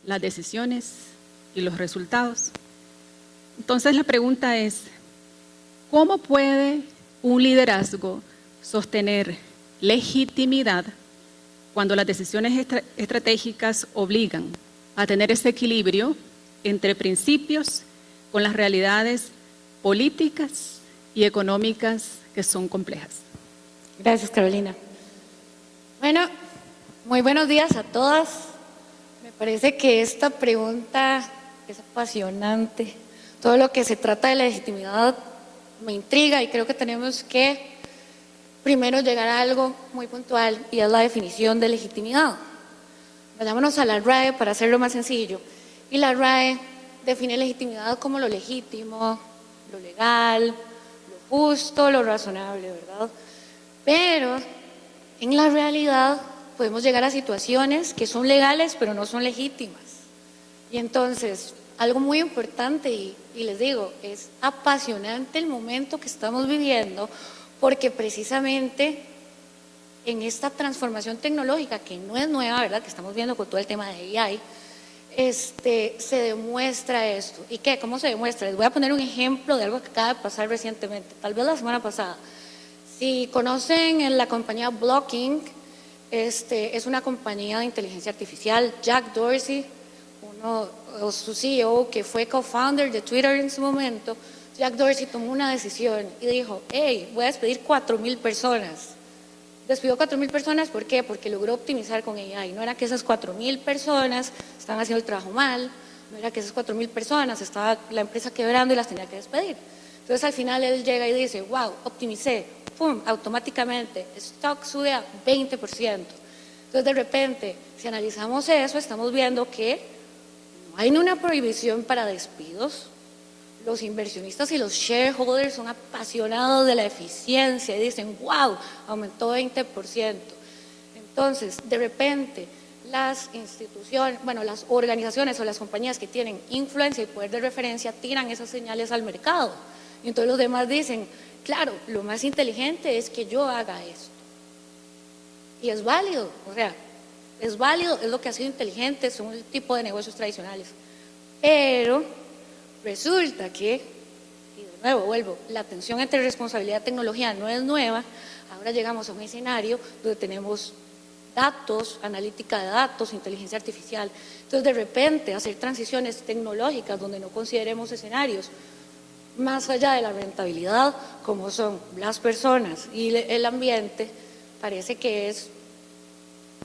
las decisiones y los resultados. Entonces la pregunta es, ¿cómo puede un liderazgo sostener legitimidad cuando las decisiones estratégicas obligan a tener ese equilibrio entre principios con las realidades políticas y económicas que son complejas? Gracias, Carolina. Bueno, muy buenos días a todas. Me parece que esta pregunta es apasionante. Todo lo que se trata de la legitimidad me intriga y creo que tenemos que primero llegar a algo muy puntual y es la definición de legitimidad. Vayámonos a la RAE para hacerlo más sencillo. Y la RAE define legitimidad como lo legítimo, lo legal, lo justo, lo razonable, ¿verdad? Pero en la realidad podemos llegar a situaciones que son legales pero no son legítimas. Y entonces, algo muy importante, y les digo, es apasionante el momento que estamos viviendo, porque precisamente en esta transformación tecnológica, que no es nueva, ¿verdad?, que estamos viendo con todo el tema de AI, se demuestra esto. ¿Y qué? ¿Cómo se demuestra? Les voy a poner un ejemplo de algo que acaba de pasar recientemente, tal vez la semana pasada. Si conocen la compañía Blocking, es una compañía de inteligencia artificial. Jack Dorsey, su CEO, que fue co-founder de Twitter en su momento, Jack Dorsey tomó una decisión y dijo, hey, voy a despedir 4,000 personas. Despidió 4,000 personas, ¿por qué? Porque logró optimizar con AI. No era que esas 4,000 personas estaban haciendo el trabajo mal, no era que esas 4,000 personas estaba la empresa quebrando y las tenía que despedir. Entonces al final él llega y dice, wow, optimicé, pum, automáticamente, stock sube a 20%. Entonces de repente, si analizamos eso, estamos viendo que no hay una prohibición para despidos. Los inversionistas y los shareholders son apasionados de la eficiencia y dicen, wow, aumentó 20%. Entonces, de repente, las instituciones, bueno, las organizaciones o las compañías que tienen influencia y poder de referencia tiran esas señales al mercado. Y entonces los demás dicen, claro, lo más inteligente es que yo haga esto. Y es válido, o sea, es válido, es lo que ha sido inteligente, son el tipo de negocios tradicionales. Pero resulta que, y de nuevo vuelvo, la tensión entre responsabilidad y tecnología no es nueva. Ahora llegamos a un escenario donde tenemos datos, analítica de datos, inteligencia artificial. Entonces de repente hacer transiciones tecnológicas donde no consideremos escenarios más allá de la rentabilidad, como son las personas y el ambiente, parece que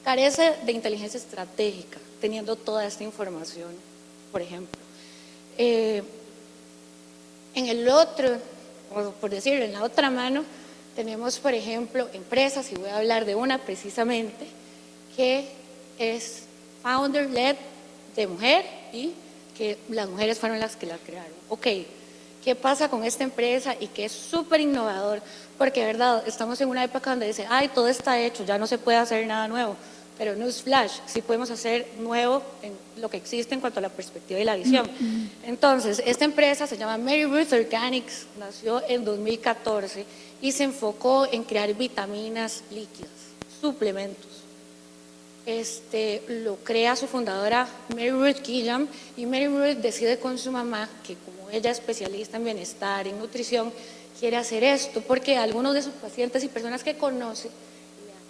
carece de inteligencia estratégica, teniendo toda esta información, por ejemplo. En el otro, por decirlo, en la otra mano, tenemos, por ejemplo, empresas, y voy a hablar de una precisamente, que es founder-led de mujer y que las mujeres fueron las que la crearon. Ok, ¿qué pasa con esta empresa? Y que es súper innovador, porque de verdad, estamos en una época donde dice, ay, todo está hecho, ya no se puede hacer nada nuevo. Pero newsflash, sí podemos hacer nuevo en lo que existe en cuanto a la perspectiva y la visión. Entonces, esta empresa se llama Mary Ruth Organics, nació en 2014 y se enfocó en crear vitaminas líquidas, suplementos. Lo crea su fundadora Mary Ruth Gilliam, y Mary Ruth decide con su mamá, que como ella es especialista en bienestar, en nutrición, quiere hacer esto, porque algunos de sus pacientes y personas que conoce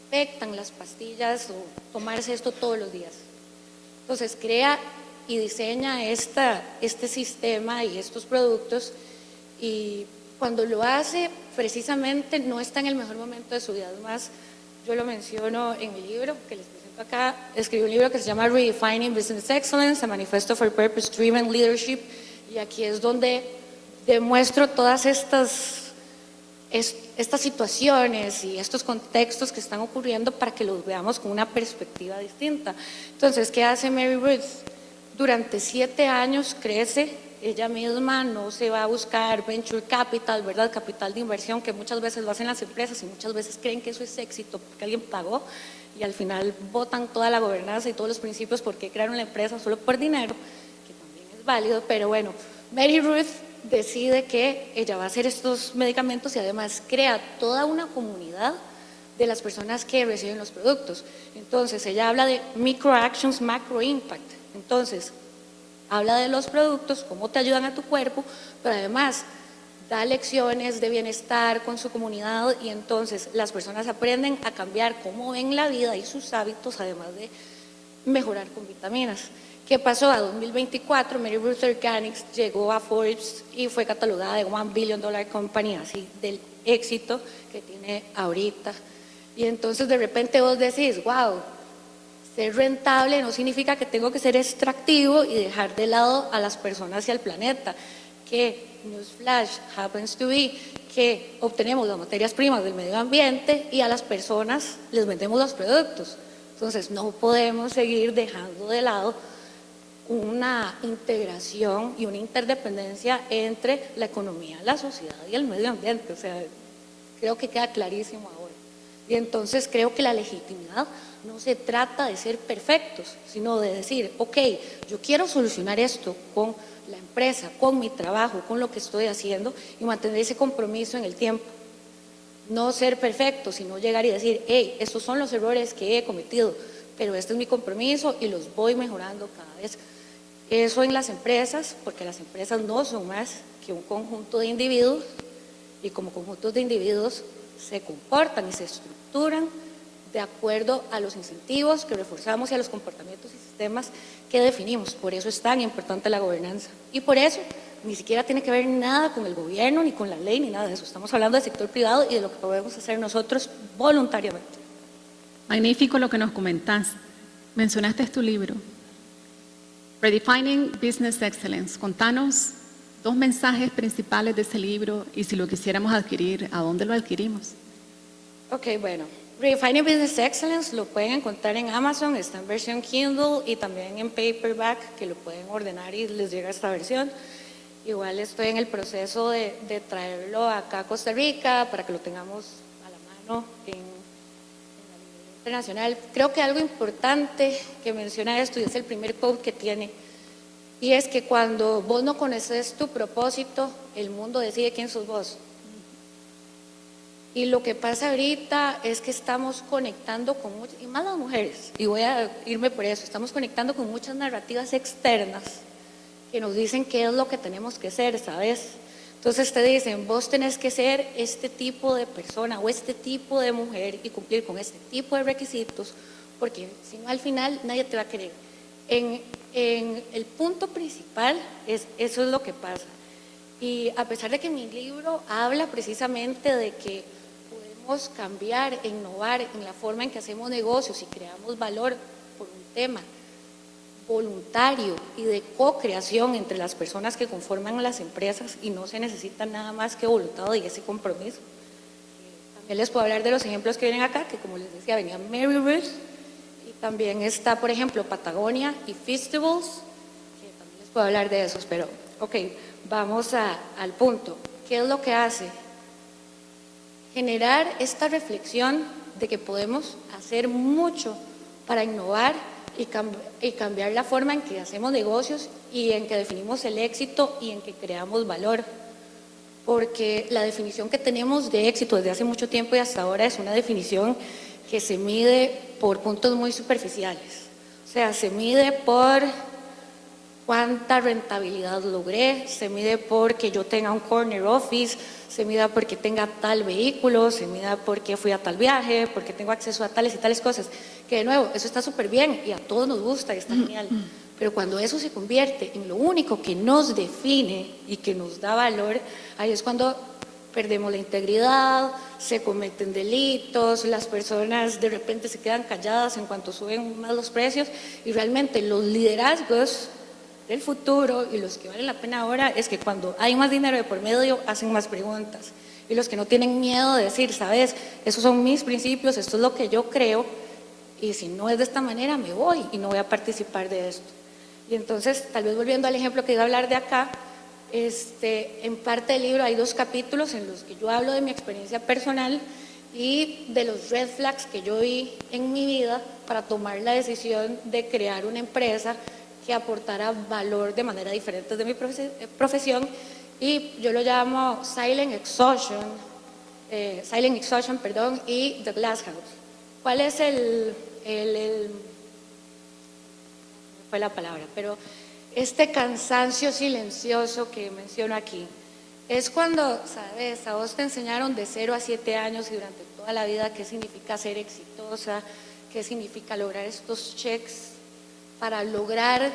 afectan las pastillas o tomarse esto todos los días. Entonces crea y diseña este sistema y estos productos, y cuando lo hace precisamente no está en el mejor momento de su vida. Además, yo lo menciono en mi libro que les presento acá. Escribí un libro que se llama Redefining Business Excellence, a Manifesto for Purpose Driven Leadership, y aquí es donde demuestro todas estas situaciones y estos contextos que están ocurriendo para que los veamos con una perspectiva distinta. Entonces, ¿qué hace Mary Ruth? Durante 7 años crece ella misma, no se va a buscar venture capital, ¿verdad? Capital de inversión, que muchas veces lo hacen las empresas y muchas veces creen que eso es éxito porque alguien pagó, y al final botan toda la gobernanza y todos los principios porque crearon la empresa solo por dinero, que también es válido. Pero bueno, Mary Ruth decide que ella va a hacer estos medicamentos y además crea toda una comunidad de las personas que reciben los productos. Entonces ella habla de micro actions, macro impact. Entonces, habla de los productos, cómo te ayudan a tu cuerpo, pero además da lecciones de bienestar con su comunidad y entonces las personas aprenden a cambiar cómo ven la vida y sus hábitos, además de mejorar con vitaminas. ¿Qué pasó? A 2024, Mary Ruth Organics llegó a Forbes y fue catalogada de $1 billion company, así del éxito que tiene ahorita. Y entonces de repente vos decís, wow, ser rentable no significa que tengo que ser extractivo y dejar de lado a las personas y al planeta, que newsflash happens to be que obtenemos las materias primas del medio ambiente y a las personas les vendemos los productos. Entonces no podemos seguir dejando de lado una integración y una interdependencia entre la economía, la sociedad y el medio ambiente. O sea, creo que queda clarísimo ahora. Y entonces creo que la legitimidad no se trata de ser perfectos, sino de decir, ok, yo quiero solucionar esto con la empresa, con mi trabajo, con lo que estoy haciendo y mantener ese compromiso en el tiempo. No ser perfecto, sino llegar y decir, hey, estos son los errores que he cometido, pero este es mi compromiso y los voy mejorando cada vez. Eso en las empresas, porque las empresas no son más que un conjunto de individuos y como conjuntos de individuos se comportan y se estructuran de acuerdo a los incentivos que reforzamos y a los comportamientos y sistemas que definimos. Por eso es tan importante la gobernanza. Y por eso ni siquiera tiene que ver nada con el gobierno, ni con la ley, ni nada de eso. Estamos hablando del sector privado y de lo que podemos hacer nosotros voluntariamente. Magnífico lo que nos comentás. Mencionaste tu libro, Redefining Business Excellence. Contanos 2 mensajes principales de ese libro y si lo quisiéramos adquirir, ¿a dónde lo adquirimos? Ok, bueno. Redefining Business Excellence lo pueden encontrar en Amazon, está en versión Kindle y también en paperback, que lo pueden ordenar y les llega esta versión. Igual estoy en el proceso de traerlo acá a Costa Rica para que lo tengamos a la mano en la librería internacional. Creo que algo importante que menciona esto y es el primer quote que tiene, y es que cuando vos no conoces tu propósito, el mundo decide quién sos vos. Y lo que pasa ahorita es que estamos conectando con muchas, y más las mujeres, y voy a irme por eso, estamos conectando con muchas narrativas externas que nos dicen qué es lo que tenemos que ser, ¿sabes? Entonces te dicen, vos tenés que ser este tipo de persona o este tipo de mujer y cumplir con este tipo de requisitos, porque si no al final nadie te va a querer. En el punto principal, eso es lo que pasa. Y a pesar de que mi libro habla precisamente de que podemos cambiar e innovar en la forma en que hacemos negocios y creamos valor por un tema voluntario y de co-creación entre las personas que conforman las empresas y no se necesita nada más que voluntad y ese compromiso. También les puedo hablar de los ejemplos que vienen acá, que como les decía, venía Mary Ruth y también está, por ejemplo, Patagonia y Festivals, que también les puedo hablar de esos, pero ok, vamos al punto. ¿Qué es lo que hace? Generar esta reflexión de que podemos hacer mucho para innovar y cambiar la forma en que hacemos negocios y en que definimos el éxito y en que creamos valor. Porque la definición que tenemos de éxito desde hace mucho tiempo y hasta ahora es una definición que se mide por puntos muy superficiales. O sea, se mide por cuánta rentabilidad logré, se mide porque yo tenga un corner office, se mide porque tenga tal vehículo, se mide porque fui a tal viaje, porque tengo acceso a tales y tales cosas. Que de nuevo, eso está súper bien y a todos nos gusta y está genial. Pero cuando eso se convierte en lo único que nos define y que nos da valor, ahí es cuando perdemos la integridad, se cometen delitos, las personas de repente se quedan calladas en cuanto suben más los precios y realmente los liderazgos del futuro y los que valen la pena ahora es que cuando hay más dinero de por medio hacen más preguntas y los que no tienen miedo de decir, sabes, esos son mis principios, esto es lo que yo creo y si no es de esta manera me voy y no voy a participar de esto. Y entonces, tal vez volviendo al ejemplo que iba a hablar de acá, en parte del libro hay 2 capítulos en los que yo hablo de mi experiencia personal y de los red flags que yo vi en mi vida para tomar la decisión de crear una empresa que aportara valor de manera diferente de mi profesión y yo lo llamo Silent Exhaustion, y The Glass House. ¿Cuál es fue la palabra, pero este cansancio silencioso que menciono aquí, es cuando, sabes, a vos te enseñaron de 0 a 7 años y durante toda la vida qué significa ser exitosa, qué significa lograr estos checks para lograr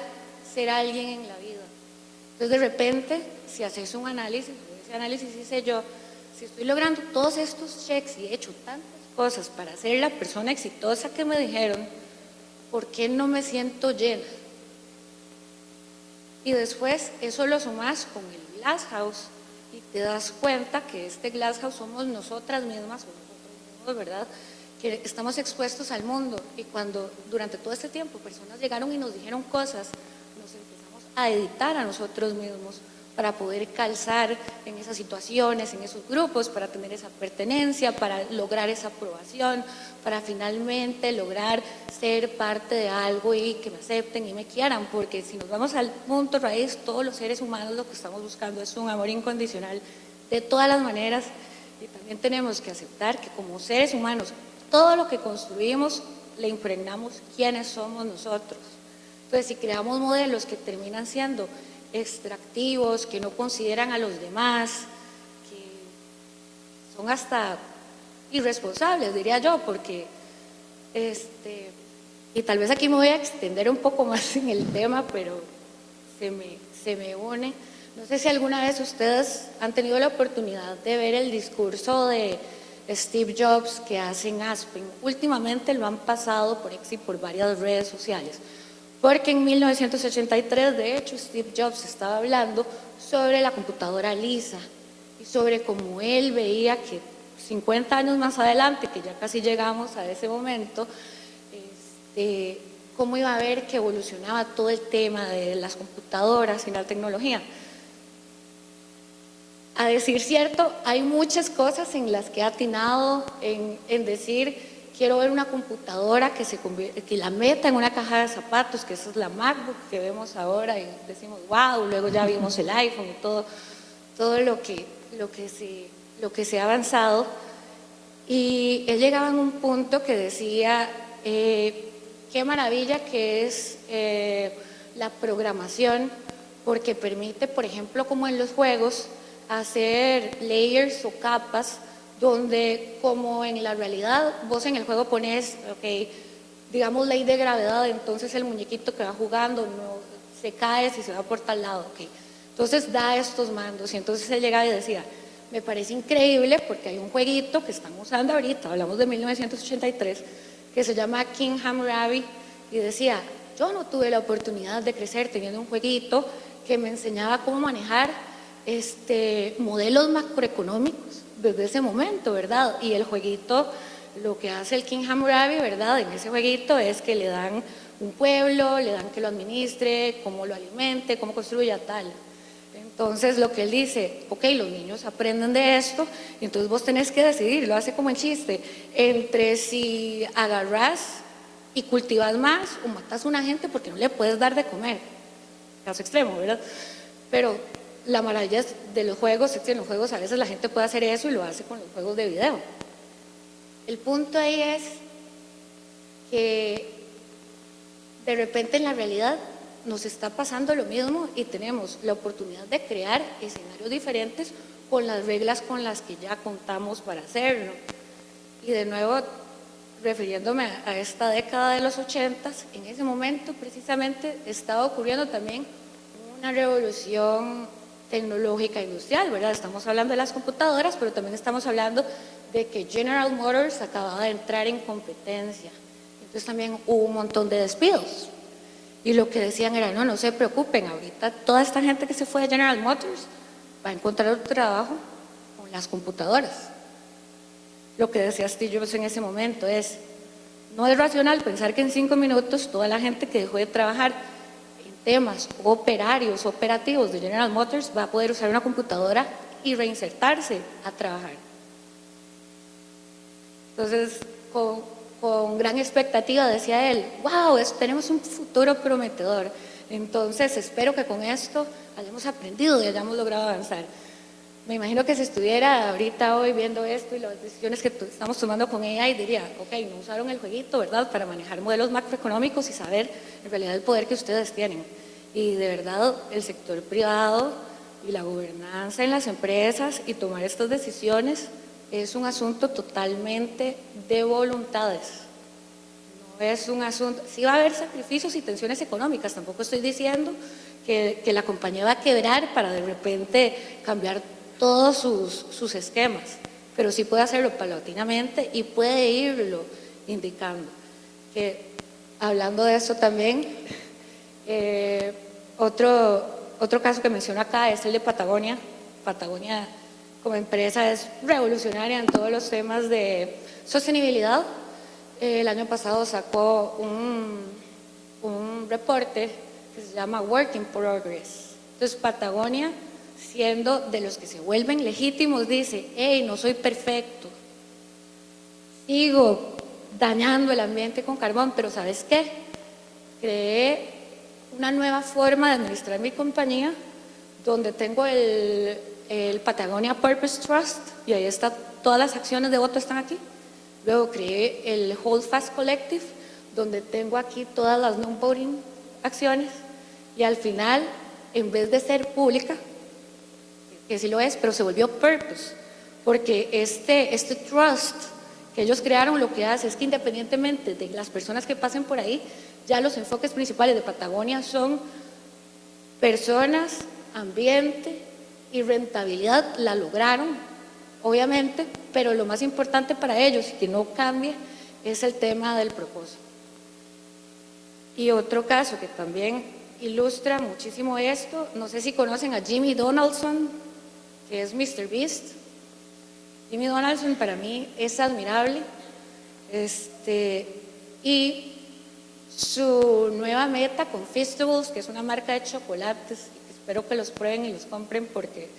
ser alguien en la vida. Entonces, de repente, si haces un análisis, ese análisis hice yo, si estoy logrando todos estos checks y he hecho tantas cosas para ser la persona exitosa que me dijeron, ¿por qué no me siento llena? Y después eso lo sumas con el Glass House y te das cuenta que este Glass House somos nosotras mismas, o nosotros mismos, ¿verdad?, que estamos expuestos al mundo. Y cuando durante todo este tiempo personas llegaron y nos dijeron cosas, nos empezamos a editar a nosotros mismos para poder calzar en esas situaciones, en esos grupos, para tener esa pertenencia, para lograr esa aprobación, para finalmente lograr ser parte de algo y que me acepten y me quieran, porque si nos vamos al punto raíz, todos los seres humanos lo que estamos buscando es un amor incondicional de todas las maneras, y también tenemos que aceptar que como seres humanos, todo lo que construimos le impregnamos quiénes somos nosotros. Entonces, si creamos modelos que terminan siendo extractivos, que no consideran a los demás, que son hasta irresponsables, diría yo, porque y tal vez aquí me voy a extender un poco más en el tema, pero se me une. No sé si alguna vez ustedes han tenido la oportunidad de ver el discurso de Steve Jobs que hace en Aspen. Últimamente lo han pasado por X y por varias redes sociales. Porque en 1983, de hecho, Steve Jobs estaba hablando sobre la computadora Lisa y sobre cómo él veía que 50 años más adelante, que ya casi llegamos a ese momento, cómo iba a ver que evolucionaba todo el tema de las computadoras y la tecnología. A decir cierto, hay muchas cosas en las que ha atinado en decir, quiero ver una computadora que la meta en una caja de zapatos, que esa es la MacBook que vemos ahora y decimos, wow, luego ya vimos el iPhone y todo lo que se ha avanzado. Y él llegaba en un punto que decía, qué maravilla que es la programación, porque permite, por ejemplo, como en los juegos, hacer layers o capas donde, como en la realidad, vos en el juego pones, digamos, ley de gravedad, entonces el muñequito que va jugando no se cae si se va por tal lado, entonces da estos mandos. Y entonces él llegaba y decía, me parece increíble porque hay un jueguito que están usando ahorita, hablamos de 1983, que se llama King Hammurabi, y decía, yo no tuve la oportunidad de crecer teniendo un jueguito que me enseñaba cómo manejar modelos macroeconómicos desde ese momento, ¿verdad? Y el jueguito, lo que hace el King Hammurabi, ¿verdad?, en ese jueguito es que le dan un pueblo, le dan que lo administre, cómo lo alimente, cómo construya tal. Entonces lo que él dice, los niños aprenden de esto, y entonces vos tenés que decidir, lo hace como en chiste, entre si agarrás y cultivas más o matas a una gente porque no le puedes dar de comer. Caso extremo, ¿verdad? Pero la maravilla de los juegos es que en los juegos a veces la gente puede hacer eso y lo hace con los juegos de video. El punto ahí es que de repente en la realidad nos está pasando lo mismo y tenemos la oportunidad de crear escenarios diferentes con las reglas con las que ya contamos para hacerlo. Y de nuevo, refiriéndome a esta década de los 80s, en ese momento precisamente estaba ocurriendo también una revolución tecnológica industrial, ¿verdad? Estamos hablando de las computadoras, pero también estamos hablando de que General Motors acababa de entrar en competencia. Entonces también hubo un montón de despidos. Y lo que decían era, no se preocupen, ahorita toda esta gente que se fue de General Motors va a encontrar otro trabajo con las computadoras. Lo que decía Steve Jobs en ese momento es, no es racional pensar que en 5 minutos toda la gente que dejó de trabajar en temas operarios, operativos de General Motors va a poder usar una computadora y reinsertarse a trabajar. Entonces, con gran expectativa decía él, wow, tenemos un futuro prometedor. Entonces espero que con esto hayamos aprendido y hayamos logrado avanzar. me imagino que si estuviera ahorita hoy viendo esto y las decisiones que estamos tomando con AI, diría, ok, no usaron el jueguito, ¿verdad?, para manejar modelos macroeconómicos y saber en realidad el poder que ustedes tienen. Y de verdad, el sector privado y la gobernanza en las empresas y tomar estas decisiones es un asunto totalmente de voluntades. No es un asunto, sí va a haber sacrificios y tensiones económicas, tampoco estoy diciendo que la compañía va a quebrar para de repente cambiar todos sus esquemas, pero sí puede hacerlo paulatinamente y puede irlo indicando. Que, hablando de eso también, otro caso que menciono acá es el de Patagonia. Patagonia como empresa es revolucionaria en todos los temas de sostenibilidad. El año pasado sacó un reporte que se llama Work in Progress. Entonces Patagonia, siendo de los que se vuelven legítimos, dice, hey, no soy perfecto, sigo dañando el ambiente con carbón, pero ¿sabes qué? Creé una nueva forma de administrar mi compañía, donde tengo el Patagonia Purpose Trust, y ahí está, todas las acciones de voto están aquí. Luego creé el Holdfast Collective, donde tengo aquí todas las non-voting acciones, y al final, en vez de ser pública, que sí lo es, pero se volvió purpose, porque este trust que ellos crearon lo que hace es que independientemente de las personas que pasen por ahí, ya los enfoques principales de Patagonia son personas, ambiente y rentabilidad. La lograron, obviamente, pero lo más importante para ellos y que no cambie es el tema del propósito. Y otro caso que también ilustra muchísimo esto, no sé si conocen a Jimmy Donaldson, que es Mr. Beast. Jimmy Donaldson para mí es admirable, y su nueva meta con Feastables, que es una marca de chocolates, y que espero que los prueben y los compren porque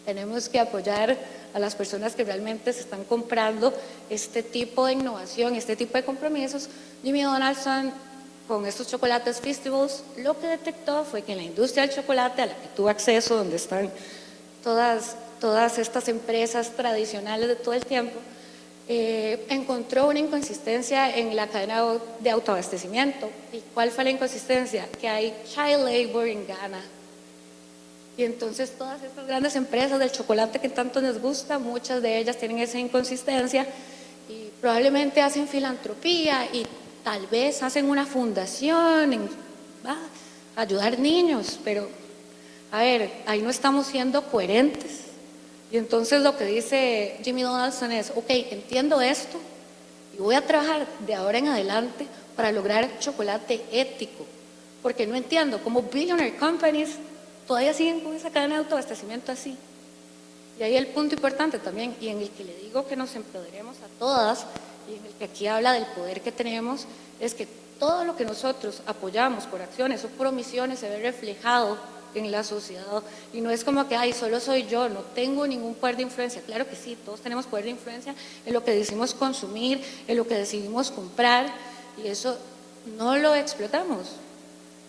tenemos que apoyar a las personas que realmente se están comprando este tipo de innovación, este tipo de compromisos. Jimmy Donaldson, con estos chocolates Feastables, lo que detectó fue que en la industria del chocolate, a la que tuvo acceso, donde están todas estas empresas tradicionales de todo el tiempo, encontró una inconsistencia en la cadena de autoabastecimiento. ¿Y cuál fue la inconsistencia? Que hay child labor en Ghana. Y entonces todas estas grandes empresas del chocolate que tanto les gusta, muchas de ellas tienen esa inconsistencia y probablemente hacen filantropía y tal vez hacen una fundación en ayudar niños, pero a ver, ahí no estamos siendo coherentes. Y entonces lo que dice Jimmy Donaldson es, ok, entiendo esto y voy a trabajar de ahora en adelante para lograr chocolate ético, porque no entiendo cómo billionaire companies todavía siguen con esa cadena de autoabastecimiento así. Y ahí el punto importante también, y en el que le digo que nos empoderemos a todas, y en el que aquí habla del poder que tenemos, es que todo lo que nosotros apoyamos por acciones o por omisiones se ve reflejado en la sociedad, y no es como que, ay, solo soy yo, no tengo ningún poder de influencia. Claro que sí, todos tenemos poder de influencia en lo que decidimos consumir, en lo que decidimos comprar, y eso no lo explotamos.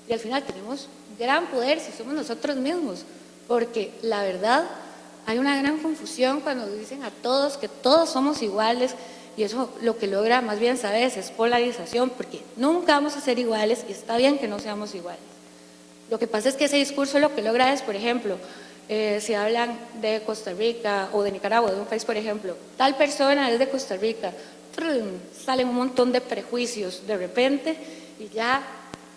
Y al final tenemos gran poder si somos nosotros mismos, porque la verdad hay una gran confusión cuando dicen a todos que todos somos iguales, y eso lo que logra más bien, ¿sabes?, es polarización, porque nunca vamos a ser iguales y está bien que no seamos iguales. Lo que pasa es que ese discurso lo que logra es, por ejemplo, si hablan de Costa Rica o de Nicaragua, de un país, por ejemplo, tal persona es de Costa Rica, salen un montón de prejuicios de repente y ya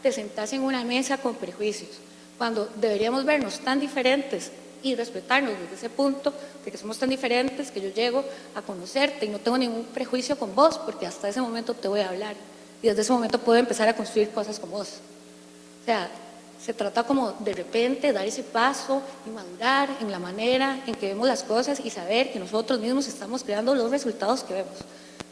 te sentás en una mesa con prejuicios, cuando deberíamos vernos tan diferentes y respetarnos desde ese punto de que somos tan diferentes que yo llego a conocerte y no tengo ningún prejuicio con vos, porque hasta ese momento te voy a hablar y desde ese momento puedo empezar a construir cosas con vos. O sea, se trata como de repente dar ese paso y madurar en la manera en que vemos las cosas y saber que nosotros mismos estamos creando los resultados que vemos.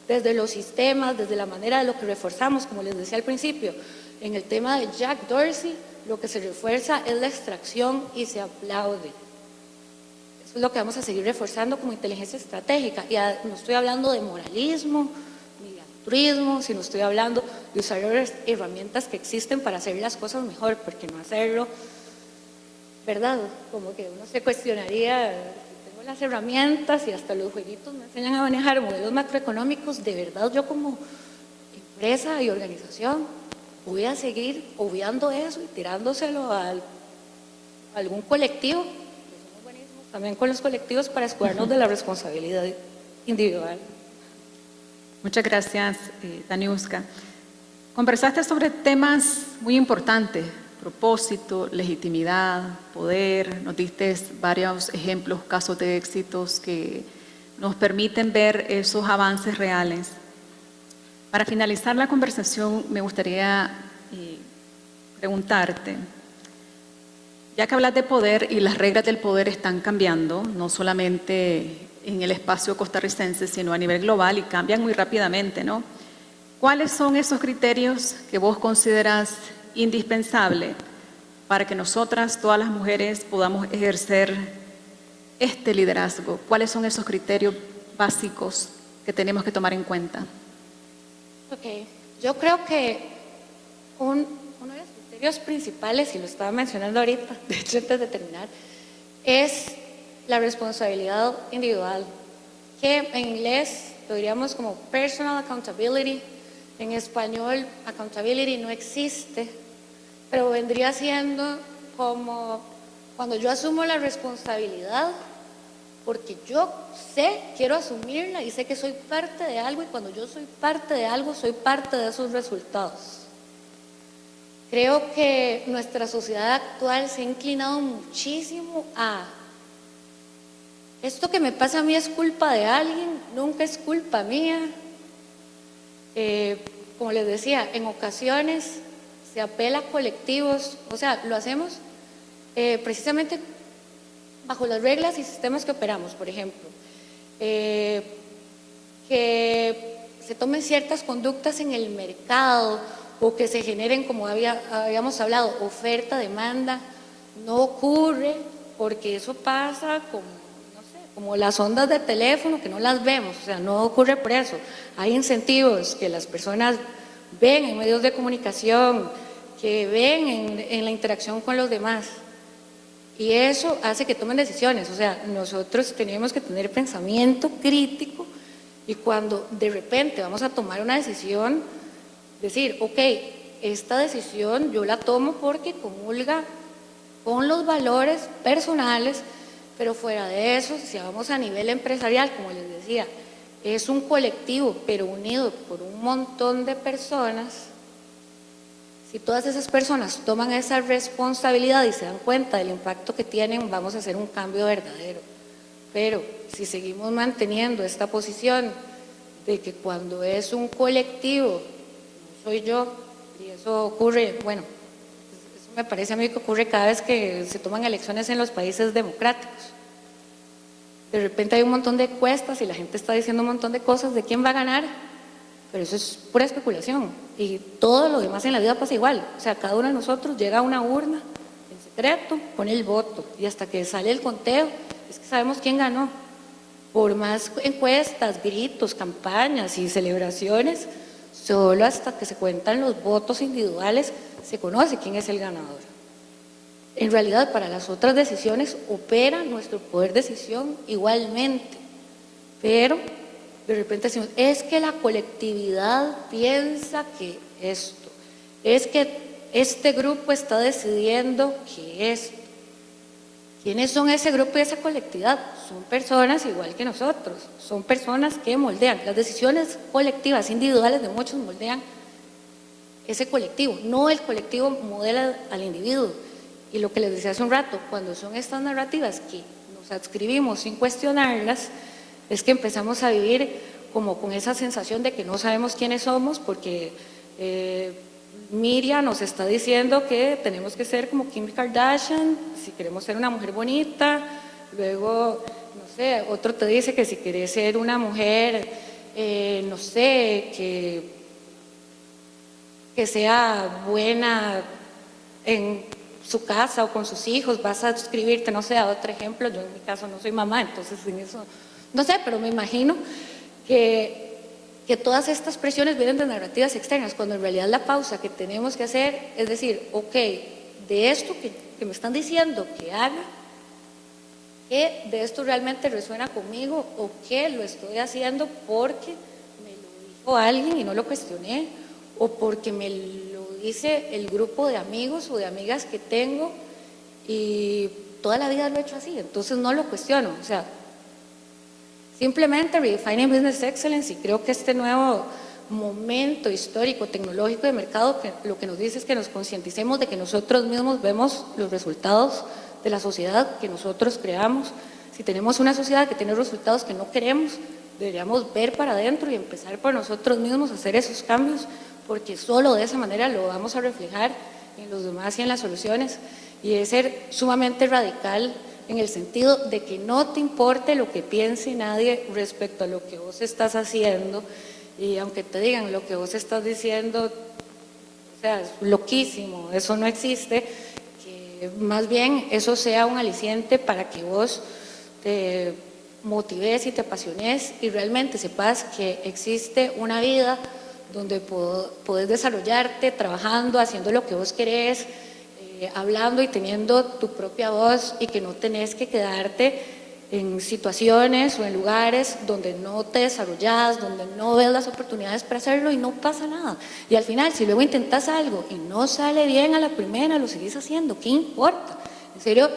Desde los sistemas, desde la manera de lo que reforzamos, como les decía al principio, en el tema de Jack Dorsey, lo que se refuerza es la extracción y se aplaude. Eso es lo que vamos a seguir reforzando como inteligencia estratégica. Y no estoy hablando de moralismo, ni de altruismo, sino estoy hablando de usar las herramientas que existen para hacer las cosas mejor, porque no hacerlo, ¿verdad? Como que uno se cuestionaría si tengo tengo las herramientas y hasta los jueguitos me enseñan a manejar modelos macroeconómicos, de verdad yo como empresa y organización voy a seguir obviando eso y tirándoselo a algún colectivo, que somos buenísimos también con los colectivos para escudarnos de la responsabilidad individual. Muchas gracias, Daniuska. Conversaste sobre temas muy importantes: propósito, legitimidad, poder. Nos diste varios ejemplos, casos de éxitos que nos permiten ver esos avances reales. Para finalizar la conversación, me gustaría preguntarte, ya que hablas de poder y las reglas del poder están cambiando, no solamente en el espacio costarricense, sino a nivel global, y cambian muy rápidamente, ¿no? ¿Cuáles son esos criterios que vos consideras indispensables para que nosotras, todas las mujeres, podamos ejercer este liderazgo? ¿Cuáles son esos criterios básicos que tenemos que tomar en cuenta? Ok, yo creo que uno de los criterios principales, y lo estaba mencionando ahorita, de hecho antes de terminar, es la responsabilidad individual, que en inglés lo diríamos como personal accountability, en español accountability no existe, pero vendría siendo como cuando yo asumo la responsabilidad porque yo quiero asumirla y sé que soy parte de algo, y cuando yo soy parte de algo, soy parte de esos resultados. Creo que nuestra sociedad actual se ha inclinado muchísimo a esto que me pasa a mí es culpa de alguien, nunca es culpa mía. Como les decía, en ocasiones se apela a colectivos, o sea, lo hacemos precisamente bajo las reglas y sistemas que operamos, por ejemplo, que se tomen ciertas conductas en el mercado o que se generen, como habíamos hablado, oferta, demanda, no ocurre porque eso pasa como las ondas de teléfono que no las vemos, o sea, no ocurre por eso. Hay incentivos que las personas ven en medios de comunicación, que ven en la interacción con los demás. Y eso hace que tomen decisiones, o sea, nosotros tenemos que tener pensamiento crítico y cuando de repente vamos a tomar una decisión, decir, ok, esta decisión yo la tomo porque comulga con los valores personales, pero fuera de eso, si vamos a nivel empresarial, como les decía, es un colectivo, pero unido por un montón de personas. Si todas esas personas toman esa responsabilidad y se dan cuenta del impacto que tienen, vamos a hacer un cambio verdadero. Pero si seguimos manteniendo esta posición de que cuando es un colectivo, no soy yo, y eso ocurre, bueno, eso me parece a mí que ocurre cada vez que se toman elecciones en los países democráticos. De repente hay un montón de encuestas y la gente está diciendo un montón de cosas de quién va a ganar, pero eso es pura especulación y todo lo demás en la vida pasa igual. O sea, cada uno de nosotros llega a una urna en secreto, pone el voto y hasta que sale el conteo es que sabemos quién ganó. Por más encuestas, gritos, campañas y celebraciones, solo hasta que se cuentan los votos individuales se conoce quién es el ganador. En realidad, para las otras decisiones opera nuestro poder de decisión igualmente, pero de repente decimos, es que la colectividad piensa que esto, es que este grupo está decidiendo que esto. ¿Quiénes son ese grupo y esa colectividad? Son personas igual que nosotros, son personas que moldean. Las decisiones colectivas, individuales de muchos moldean ese colectivo, no el colectivo modela al individuo. Y lo que les decía hace un rato, cuando son estas narrativas que nos adscribimos sin cuestionarlas, es que empezamos a vivir como con esa sensación de que no sabemos quiénes somos porque Miriam nos está diciendo que tenemos que ser como Kim Kardashian si queremos ser una mujer bonita, luego, no sé, otro te dice que si quieres ser una mujer, no sé, que sea buena en su casa o con sus hijos, vas a adscribirte, no sé, a otro ejemplo, yo en mi caso no soy mamá, entonces en eso, no sé, pero me imagino que todas estas presiones vienen de narrativas externas, cuando en realidad la pausa que tenemos que hacer es decir, ok, de esto que me están diciendo que haga, qué de esto realmente resuena conmigo o qué lo estoy haciendo porque me lo dijo alguien y no lo cuestioné, o porque me lo dice el grupo de amigos o de amigas que tengo y toda la vida lo he hecho así, entonces no lo cuestiono. O sea, simplemente Redefining Business Excellence, y creo que este nuevo momento histórico, tecnológico de mercado, que lo que nos dice es que nos concienticemos de que nosotros mismos vemos los resultados de la sociedad que nosotros creamos. Si tenemos una sociedad que tiene resultados que no queremos, deberíamos ver para adentro y empezar por nosotros mismos a hacer esos cambios, porque solo de esa manera lo vamos a reflejar en los demás y en las soluciones. Y es ser sumamente radical en el sentido de que no te importe lo que piense nadie respecto a lo que vos estás haciendo, y aunque te digan lo que vos estás diciendo, o sea, es loquísimo, eso no existe, que más bien eso sea un aliciente para que vos te motives y te apasiones y realmente sepas que existe una vida donde podés desarrollarte trabajando, haciendo lo que vos querés, hablando y teniendo tu propia voz, y que no tenés que quedarte en situaciones o en lugares donde no te desarrollas, donde no ves las oportunidades para hacerlo y no pasa nada. Y al final, si luego intentas algo y no sale bien a la primera, lo seguís haciendo, ¿qué importa? En serio,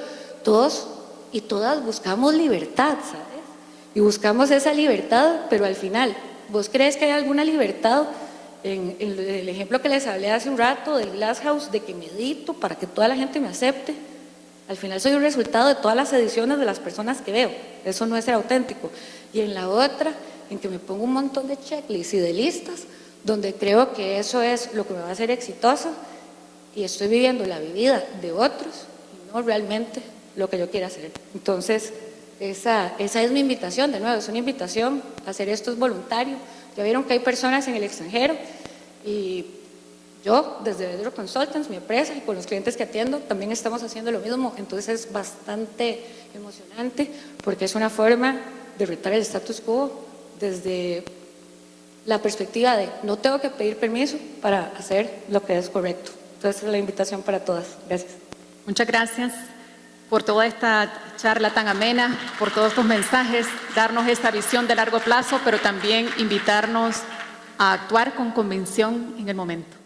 todos y todas buscamos libertad, ¿sabes? Y buscamos esa libertad, pero al final, ¿vos crees que hay alguna libertad en el ejemplo que les hablé hace un rato del Glass House, de que medito para que toda la gente me acepte? Al final soy un resultado de todas las ediciones de las personas que veo. Eso no es ser auténtico. Y en la otra, en que me pongo un montón de checklists y de listas, donde creo que eso es lo que me va a hacer exitosa, y estoy viviendo la vida de otros y no realmente lo que yo quiero hacer. Entonces, esa es mi invitación. De nuevo, es una invitación a hacer esto, es voluntario. Ya vieron que hay personas en el extranjero, y yo, desde Bedrock Consultants, mi empresa, y con los clientes que atiendo, también estamos haciendo lo mismo. Entonces es bastante emocionante, porque es una forma de retar el status quo desde la perspectiva de no tengo que pedir permiso para hacer lo que es correcto. Entonces es la invitación para todas. Gracias. Muchas gracias por toda esta charla tan amena, por todos estos mensajes, darnos esta visión de largo plazo, pero también invitarnos a actuar con convicción en el momento.